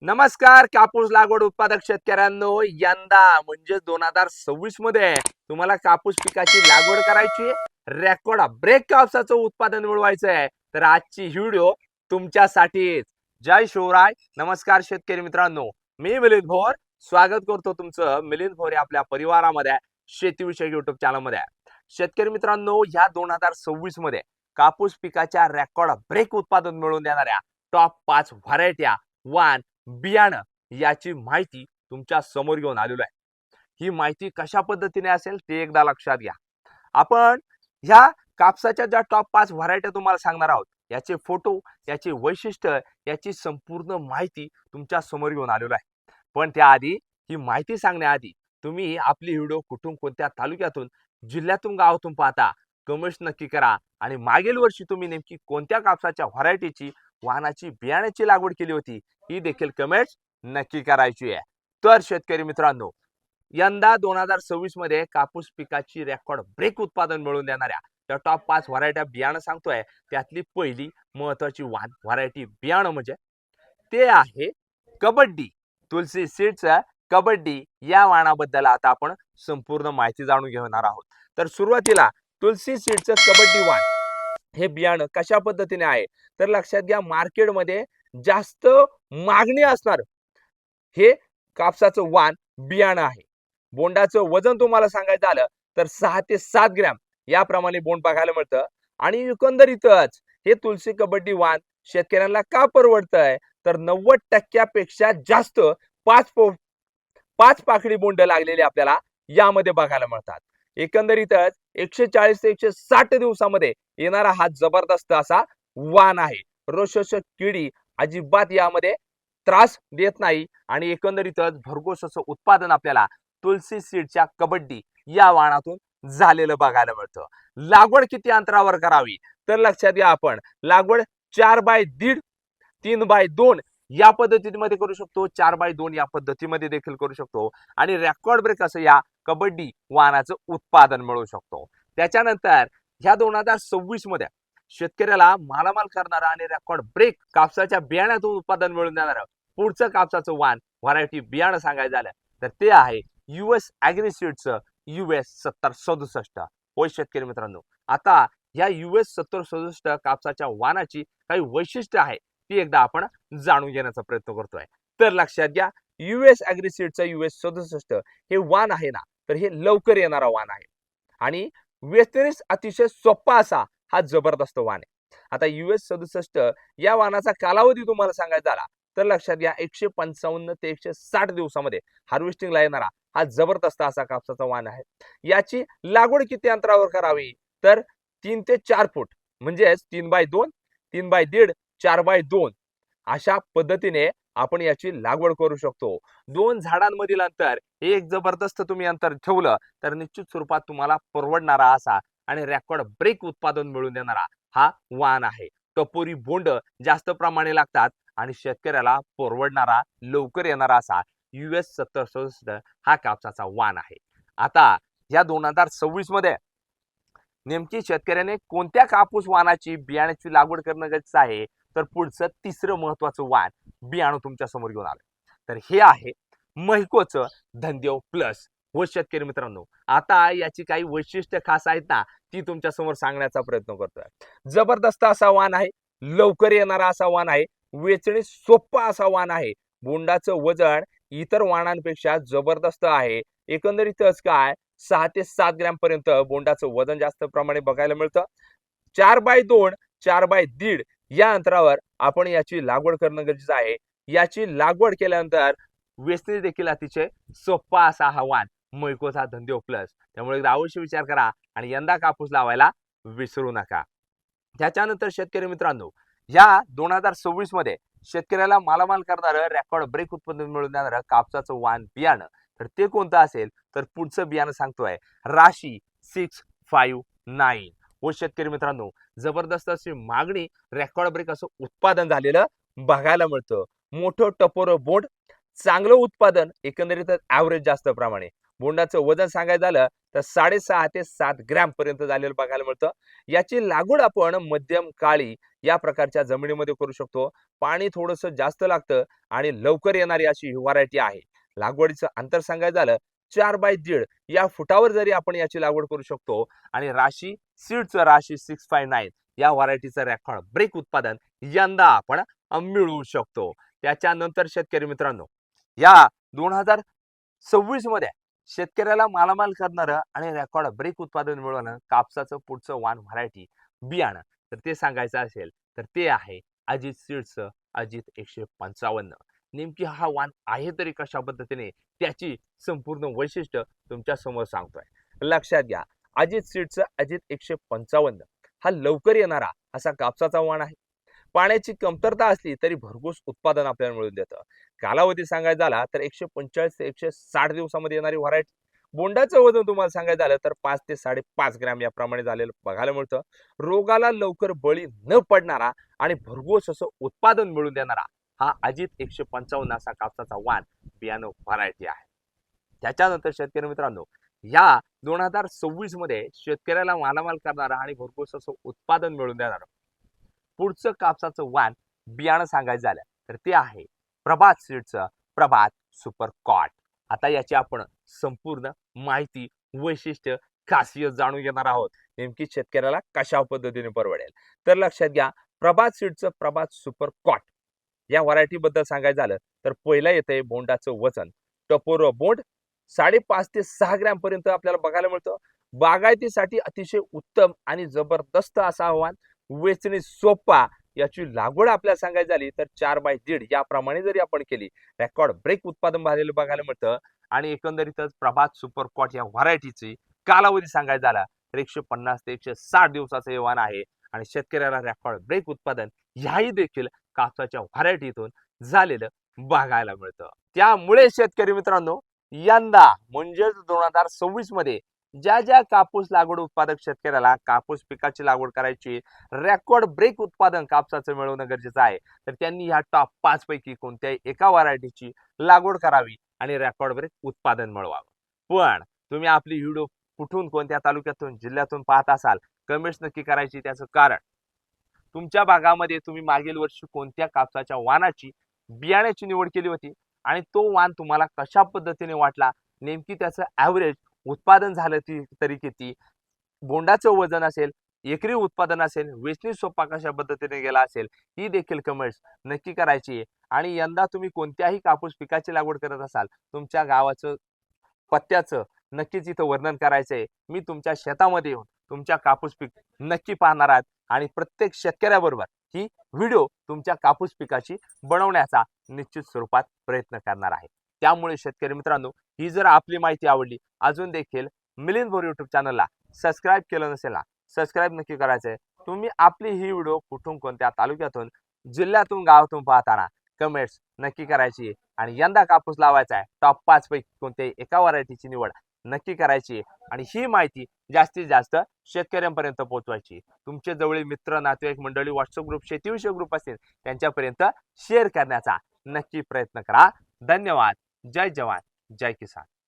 नमस्कार कापूस लागवड उत्पादक शेतकऱ्यांनो, यंदा म्हणजे 2026 मध्ये तुम्हाला कापूस पिकाची लागवड करायची, रेकॉर्ड ब्रेक कापसाचं उत्पादन मिळवायचं आहे. तर आजची ही व्हिडिओ तुमच्यासाठीच. जय शिवराय. नमस्कार शेतकरी मित्रांनो, मी मिलिंद भोर स्वागत करतो तुमचं मिलिंद भोर आपल्या परिवारामध्ये शेतीविषयक युट्यूब चॅनल मध्ये. शेतकरी मित्रांनो, या 2026 मध्ये कापूस पिकाच्या रेकॉर्ड ब्रेक उत्पादन मिळवून देणाऱ्या टॉप 5 व्हरायट्या वाण बियाणं याची माहिती तुमच्या समोर घेऊन आलेलो आहे. ही माहिती कशा पद्धतीने असेल ते एकदा लक्षात घ्या. आपण ह्या कापसाच्या ज्या टॉप 5 व्हरायट्या तुम्हाला सांगणार आहोत, याचे फोटो, याची वैशिष्ट्य, याची संपूर्ण माहिती तुमच्या समोर घेऊन आलेलो आहे. पण त्याआधी ही माहिती सांगण्याआधी तुम्ही आपली व्हिडिओ कुठून, कोणत्या तालुक्यातून, जिल्ह्यातून, गावातून पाहता कमेंट्स नक्की करा. आणि मागील वर्षी तुम्ही नेमकी कोणत्या कापसाच्या व्हरायटीची, वाहनाची, बियाण्याची लागवड केली होती ही देखील कमेंट्स नक्की करायची आहे. तर शेतकरी मित्रांनो, यंदा 2026 मध्ये कापूस पिकाची रेकॉर्ड ब्रेक उत्पादन मिळवून देणाऱ्या त्या टॉप 5 व्हरायट्या बियाणं सांगतोय. त्यातली पहिली महत्वाची व्हरायटी बियाणं म्हणजे ते आहे कबड्डी. तुलसी सीड्सचं कबड्डी या वाणाबद्दल आता आपण संपूर्ण माहिती जाणून घेणार आहोत. तर सुरुवातीला तुलसी सीड्सचं कबड्डी वाण हे बियाणं कशा पद्धतीने आहे तर लक्षात घ्या, मार्केटमध्ये जास्त मागणी असणार हे कापसाचं वाण बियाणं आहे. बोंडाचं वजन तुम्हाला सांगायचं झालं तर 6 ते 7 ग्रॅम याप्रमाणे बोंड बघायला मिळतं. आणि एकंदरीतच हे तुलसी कबड्डी वाण शेतकऱ्यांना का परवडतंय तर 90% पेक्षा जास्त 5 पाकळी बोंड लागलेले आपल्याला यामध्ये बघायला मिळतात. एकंदरीतच 140 ते 160 दिवसामध्ये येणारा हा जबरदस्त असा वाण आहे. रोगशोषक किडी अजिबात यामध्ये त्रास देत नाही आणि एकंदरीतच भरघोस असं उत्पादन आपल्याला तुलसी सीडच्या कबड्डी या वाणातून झालेलं बघायला मिळतं. लागवड किती अंतरावर करावी तर लक्षात घ्या, आपण लागवड 4x1.5, 3x2 या पद्धतीमध्ये करू शकतो, 4x2 या पद्धतीमध्ये देखील करू शकतो आणि रेकॉर्ड ब्रेक असं या कबड्डी वाणाचं उत्पादन मिळवू शकतो. त्याच्यानंतर ह्या 2026 मध्ये शेतकऱ्याला मालामाल करणारा आणि रेकॉर्ड ब्रेक कापसाच्या बियाण्यातून उत्पादन मिळवून देणारं पुढचं कापसाचं वाण व्हरायटी बियाणं सांगायचं झालं तर ते आहे US ॲग्रीसीड्सचं US 7067. होय शेतकरी मित्रांनो, आता या US 7067 कापसाच्या वाणाची काही वैशिष्ट्य आहे ती एकदा आपण जाणून घेण्याचा प्रयत्न करतोय. तर लक्षात घ्या, US ॲग्रीसीडचं US 67 हे वाण आहे ना, तर हे लवकर येणारा वाण आहे आणि वेचणीस अतिशय सोपा असा हा जबरदस्त वाण आहे. आता US 67 या वाणाचा कालावधी तुम्हाला सांगायचा झाला तर लक्षात घ्या, 155 ते 160 दिवसामध्ये हार्वेस्टिंगला येणारा हा जबरदस्त असा कापसाचा वाण आहे. याची लागवड किती अंतरावर करावी तर 3 ते 4 फूट म्हणजेच 3x2, 3x1.5, 4x2 अशा पद्धतीने आपण याची लागवड करू शकतो. 2 झाडांमधील अंतर एक जबरदस्त तुम्ही अंतर ठेवलं तर निश्चित स्वरूपात तुम्हाला परवडणारा असा आणि रेकॉर्ड ब्रेक उत्पादन मिळवून देणारा हा वाण आहे. टपोरी बोंड जास्त प्रमाणे लागतात आणि शेतकऱ्याला परवडणारा लवकर येणारा असा US 7067 हा कापसाचा वाण आहे. आता या 2026 मध्ये नेमकी शेतकऱ्याने कोणत्या कापूस वाणाची बियाण्याची लागवड करणं गरजेचं आहे तर पुढचं तिसरं महत्वाचं वाण बियाणं तुमच्या समोर घेऊन आलं तर हे आहे महिकोचं धनदेव प्लस. हो शेतकरी मित्रांनो, आता याची काही वैशिष्ट्य खास आहेत ना, ती तुमच्या समोर सांगण्याचा प्रयत्न करतोय. जबरदस्त असा वाण आहे, लवकर येणारा असा वाण आहे, वेचणी सोपा असा वाण आहे, बोंडाचं वजन इतर वाणांपेक्षा जबरदस्त आहे. एकंदरीतच काय 6 ते 7 ग्रॅम पर्यंत बोंडाचं वजन जास्त प्रमाणे बघायला मिळतं. 4x2, 4x1.5 या अंतरावर आपण याची लागवड करणं गरजेचं आहे. याची लागवड केल्यानंतर वेचणी देखील अतिशय सोपा असा हा वाण महिकोचा धनदेव प्लस. त्यामुळे एकदा अवश्य विचार करा आणि यंदा कापूस लावायला विसरू नका. त्याच्यानंतर शेतकरी मित्रांनो, या 2026 मध्ये शेतकऱ्याला मालामाल करणारं रेकॉर्ड ब्रेक उत्पादन मिळवून देणारं कापसाचं वाण बियाणं तर ते कोणतं असेल तर पुढचं बियाणं सांगतोय राशी 659. हो शेतकरी मित्रांनो, जबरदस्त अशी मागणी, रेकॉर्ड ब्रेक असं उत्पादन झालेलं बघायला मिळतं. मोठं टपोरं बोंड, चांगलं उत्पादन, एकंदरीत ॲव्हरेज जास्त प्रमाणे. बोंडाचं वजन सांगायचं झालं तर 6.5 ते 7 ग्रॅम पर्यंत झालेलं बघायला मिळतं. याची लागवड आपण मध्यम काळी या प्रकारच्या जमिनीमध्ये करू शकतो. पाणी थोडंसं जास्त लागतं आणि लवकर येणारी अशी ही व्हरायटी आहे. लागवडीचं अंतर सांगायचं झालं 4x1.5 या फुटावर जरी आपण याची लागवड करू शकतो आणि राशी सीड्सचं राशी 659 या व्हरायटीचं रेकॉर्ड ब्रेक उत्पादन यंदा आपण मिळवू शकतो. त्याच्यानंतर शेतकरी मित्रांनो, या 2026 मध्ये शेतकऱ्याला मालामाल करणारं आणि रेकॉर्ड ब्रेक उत्पादन मिळवणं कापसाचं पुढचं वाण व्हरायटी बियाणं तर ते सांगायचं असेल तर ते आहे अजित सीड्सचं अजित 155. नेमकी हा वाण आहे तरी कशा पद्धतीने त्याची संपूर्ण वैशिष्ट्य तुमच्या समोर सांगतोय. लक्षात घ्या, अजित सीड्सचं अजित 155 हा लवकर येणारा असा कापसाचा वाण आहे. पाण्याची कमतरता असली तरी भरघोस उत्पादन आपल्याला मिळून देतं. कालावधी सांगायचा झाला तर 145 ते 160 दिवसामध्ये येणारी व्हरायटी. बोंडाचं वजन तुम्हाला सांगायचं झालं तर 5 ते 5.5 ग्रॅम याप्रमाणे झालेलं बघायला मिळतं. रोगाला लवकर बळी न पडणारा आणि भरघोस असं उत्पादन मिळून देणारा हा अजित 155 असा कापसाचा वाण बियाणं व्हरायटी आहे. त्याच्यानंतर शेतकरी मित्रांनो, या 2026 मध्ये शेतकऱ्याला मालामाल करणारा आणि भरघोस असं उत्पादन मिळून देणारा पुढचं कापसाचं वाण बियाणं सांगायचं झालं तर ते आहे प्रभात सीड्सचं प्रभात सुपर कॉट. आता याची आपण संपूर्ण माहिती, वैशिष्ट्य, खासियत जाणून घेणार आहोत. नेमकी शेतकऱ्याला कशा पद्धतीने परवडेल तर लक्षात घ्या, प्रभात सीड्सचं प्रभात सुपर कॉट या व्हरायटी बद्दल सांगायचं झालं तर पहिला येतंय बोंडाचं वजन. टपोर बोंड 5.5 ते 6 ग्रॅम पर्यंत आपल्याला बघायला मिळतं. बागायतीसाठी अतिशय उत्तम आणि जबरदस्त असा आव्हान. वेचणी सोपा. याची लागवड आपल्याला सांगायची झाली तर 4x1.5 याप्रमाणे जरी आपण केली रेकॉर्ड ब्रेक उत्पादन झालेलं बघायला मिळतं. आणि एकंदरीतच प्रभात सुपर कॉट या व्हरायटीची कालावधी सांगायचा झाला तर 150 ते 160 दिवसाचं हे वाण आहे आणि शेतकऱ्याला रेकॉर्ड ब्रेक उत्पादन ह्याही देखील कापसाच्या व्हरायटीतून झालेलं बघायला मिळतं. त्यामुळे शेतकरी मित्रांनो, यंदा म्हणजेच 2026 मध्ये ज्या ज्या कापूस लागवड उत्पादक शेतकऱ्याला कापूस पिकाची लागवड करायची, रेकॉर्ड ब्रेक उत्पादन कापसाचं मिळवणं गरजेचं आहे तर त्यांनी ह्या टॉप 5 पैकी कोणत्याही एका व्हरायटीची लागवड करावी आणि रेकॉर्ड ब्रेक उत्पादन मिळवावं. पण तुम्ही आपली व्हिडिओ कुठून, कोणत्या तालुक्यातून, जिल्ह्यातून पाहत असाल, कमेंट्स नक्की करायची. त्याचं कारण तुमच्या भागामध्ये तुम्ही मागील वर्षी कोणत्या कापसाच्या वाणाची बियाण्याची निवड केली होती आणि तो वाण तुम्हाला कशा पद्धतीने वाटला, नेमकी त्याचं ॲव्हरेज उत्पादन झालं तरी किती, बोंडाचं वजन असेल, एकरी उत्पादन असेल, वेचणी सोपा कशा पद्धतीने गेला असेल, ही देखील कमेंट्स नक्की करायची. आणि यंदा तुम्ही कोणत्याही कापूस पिकाची लागवड करत असाल, तुमच्या गावाचं, पत्त्याचं नक्कीच इथं वर्णन करायचंय. मी तुमच्या शेतामध्ये येऊन तुमच्या कापूस पीक नक्की पाहणार आहात आणि प्रत्येक शेतकऱ्याबरोबर ही व्हिडिओ तुमच्या कापूस पिकाची बनवण्याचा निश्चित स्वरूपात प्रयत्न करणार आहे. त्यामुळे शेतकरी मित्रांनो, ही जर आपली माहिती आवडली, अजून देखील मिलिंद भोर युट्यूब चॅनलला सबस्क्राईब केलं नसेल ना, सबस्क्राईब नक्की करायचंय. तुम्ही आपली ही व्हिडिओ कुठून, कोणत्या तालुक्यातून, जिल्ह्यातून, गावातून पाहताना कमेंट्स नक्की करायची आणि यंदा कापूस लावायचा आहे टॉप 5 पैकी कोणत्याही एका व्हरायटीची निवड नक्की करायची आणि ही माहिती जास्तीत जास्त शेतकऱ्यांपर्यंत पोहोचवायची. तुमचे जवळील मित्र, नातेवाईक मंडळी, व्हॉट्सअप ग्रुप, शेतीविषयक ग्रुप असतील त्यांच्यापर्यंत शेअर करण्याचा नक्की प्रयत्न करा. धन्यवाद. जय जवान, जय किसान.